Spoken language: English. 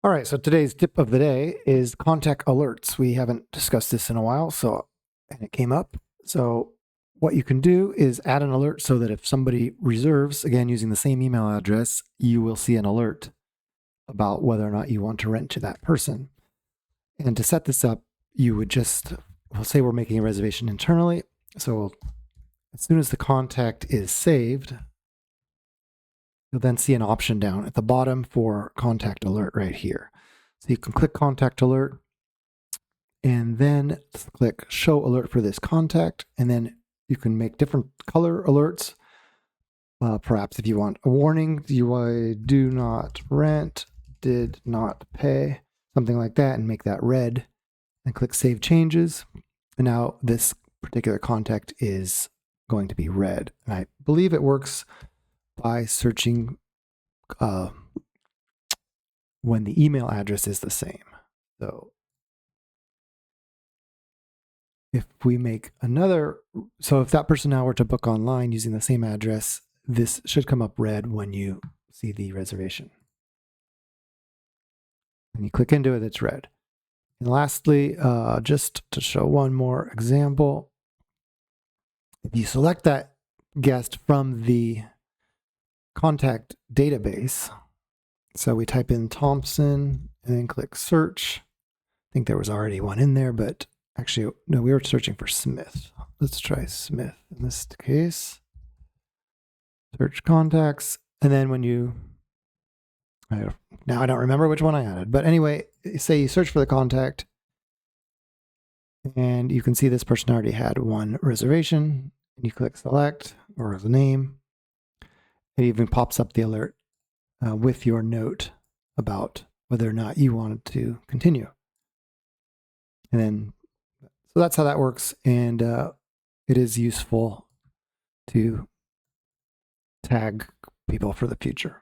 All right, so today's tip of the day is contact alerts. We haven't discussed this in a while, and it came up. So what you can do is add an alert so that if somebody reserves, again, using the same email address, you will see an alert about whether or not you want to rent to that person. And to set this up, you would just, we'll say we're making a reservation internally. So as soon as the contact is saved, you'll then see an option down at the bottom for contact alert right here. So you can click contact alert and then click show alert for this contact. And then you can make different color alerts. Perhaps if you want a warning, do not rent, did not pay, something like that, and make that red and click save changes. And now this particular contact is going to be red. And I believe it works by searching when the email address is the same. So if we make if that person now were to book online using the same address, this should come up red when you see the reservation. When you click into it, it's red. And lastly, just to show one more example, if you select that guest from the contact database, so we type in Thompson and then click search. I think there was already one in there, but actually, no, we were searching for Smith. Let's try Smith in this case. Search contacts. And then when now I don't remember which one I added, but anyway, say you search for the contact and you can see this person already had one reservation and you click select or the name. It even pops up the alert with your note about whether or not you wanted to continue. And then, so that's how that works. And it is useful to tag people for the future.